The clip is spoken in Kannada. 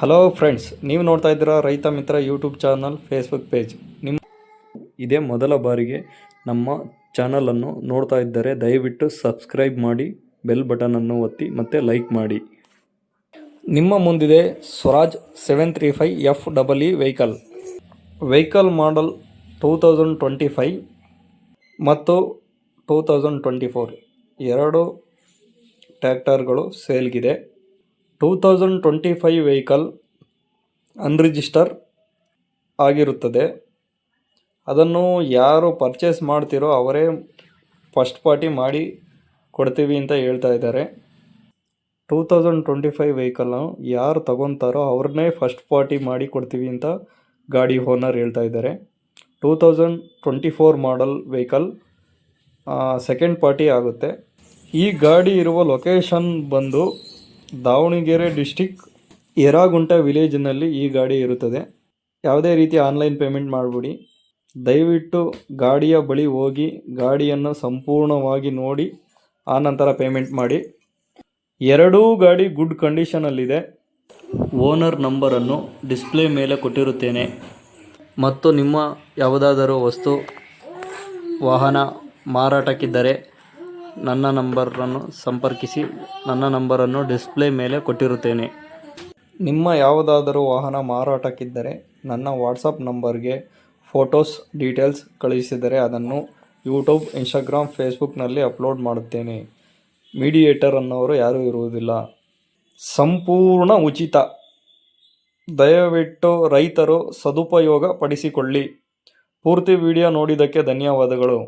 ಹಲೋ ಫ್ರೆಂಡ್ಸ್, ನೀವು ನೋಡ್ತಾ ಇದ್ದೀರಾ ರೈತ ಮಿತ್ರ ಯೂಟ್ಯೂಬ್ ಚಾನಲ್ ಫೇಸ್ಬುಕ್ ಪೇಜ್. ಇದೇ ಮೊದಲ ಬಾರಿಗೆ ನಮ್ಮ ಚಾನಲನ್ನು ನೋಡ್ತಾ ಇದ್ದರೆ ದಯವಿಟ್ಟು ಸಬ್ಸ್ಕ್ರೈಬ್ ಮಾಡಿ, ಬೆಲ್ ಬಟನನ್ನು ಒತ್ತಿ ಮತ್ತು ಲೈಕ್ ಮಾಡಿ. ನಿಮ್ಮ ಮುಂದಿದೆ ಸ್ವರಾಜ್ 735 FEE ವೆಹಿಕಲ್ ಮಾಡಲ್ 2025 ಮತ್ತು 2024 ಎರಡು ಟ್ರ್ಯಾಕ್ಟರ್ಗಳು ಸೇಲ್ಗಿದೆ. 2025 ವೆಹಿಕಲ್ ಅನ್ರಿಜಿಸ್ಟರ್ ಆಗಿರುತ್ತದೆ. ಅದನ್ನು ಯಾರು ಪರ್ಚೇಸ್ ಮಾಡ್ತಿರೋ ಅವರೇ ಫಸ್ಟ್ ಪಾರ್ಟಿ ಮಾಡಿ ಕೊಡ್ತೀವಿ ಅಂತ ಹೇಳ್ತಾ ಇದ್ದಾರೆ. 2025 ವೆಹಿಕಲ್ನ ಯಾರು ತಗೊತಾರೋ ಅವ್ರನ್ನೇ ಫಸ್ಟ್ ಪಾರ್ಟಿ ಮಾಡಿ ಕೊಡ್ತೀವಿ ಅಂತ ಗಾಡಿ ಓನರ್ ಹೇಳ್ತಾ ಇದ್ದಾರೆ. 2024 ಮಾಡಲ್ ವೆಹಿಕಲ್ ಸೆಕೆಂಡ್ ಪಾರ್ಟಿ ಆಗುತ್ತೆ. ಈ ಗಾಡಿ ಇರುವ ಲೊಕೇಶನ್ ಬಂದು ದಾವಣಗೆರೆ ಡಿಸ್ಟಿಕ್ ಯರಗುಂಟ ವಿಲೇಜ್ನಲ್ಲಿ ಈ ಗಾಡಿ ಇರುತ್ತದೆ. ಯಾವುದೇ ರೀತಿ ಆನ್ಲೈನ್ ಪೇಮೆಂಟ್ ಮಾಡಿಬಿಡಿ. ದಯವಿಟ್ಟು ಗಾಡಿಯ ಬಳಿ ಹೋಗಿ ಗಾಡಿಯನ್ನು ಸಂಪೂರ್ಣವಾಗಿ ನೋಡಿ ಆನಂತರ ಪೇಮೆಂಟ್ ಮಾಡಿ. ಎರಡೂ ಗಾಡಿ ಗುಡ್ ಕಂಡೀಷನಲ್ಲಿದೆ. ಓನರ್ ನಂಬರನ್ನು ಡಿಸ್ಪ್ಲೇ ಮೇಲೆ ಕೊಟ್ಟಿರುತ್ತೇನೆ. ಮತ್ತು ನಿಮ್ಮ ಯಾವುದಾದರೂ ವಸ್ತು ವಾಹನ ಮಾರಾಟಕ್ಕಿದ್ದರೆ ನನ್ನ ನಂಬರನ್ನು ಸಂಪರ್ಕಿಸಿ. ನನ್ನ ನಂಬರನ್ನು ಡಿಸ್ಪ್ಲೇ ಮೇಲೆ ಕೊಟ್ಟಿರುತ್ತೇನೆ. ನಿಮ್ಮ ಯಾವುದಾದರೂ ವಾಹನ ಮಾರಾಟಕ್ಕಿದ್ದರೆ ನನ್ನ ವಾಟ್ಸಪ್ ನಂಬರ್ಗೆ ಫೋಟೋಸ್ ಡೀಟೇಲ್ಸ್ ಕಳುಹಿಸಿದರೆ ಅದನ್ನು ಯೂಟ್ಯೂಬ್, ಇನ್ಸ್ಟಾಗ್ರಾಮ್, ಫೇಸ್ಬುಕ್ನಲ್ಲಿ ಅಪ್ಲೋಡ್ ಮಾಡುತ್ತೇನೆ. ಮೀಡಿಯೇಟರ್ ಅನ್ನೋರು ಯಾರೂ ಇರುವುದಿಲ್ಲ. ಸಂಪೂರ್ಣ ಉಚಿತ. ದಯವಿಟ್ಟು ರೈತರು ಸದುಪಯೋಗ ಪಡಿಸಿಕೊಳ್ಳಿ. ಪೂರ್ತಿ ವಿಡಿಯೋ ನೋಡಿದ್ದಕ್ಕೆ ಧನ್ಯವಾದಗಳು.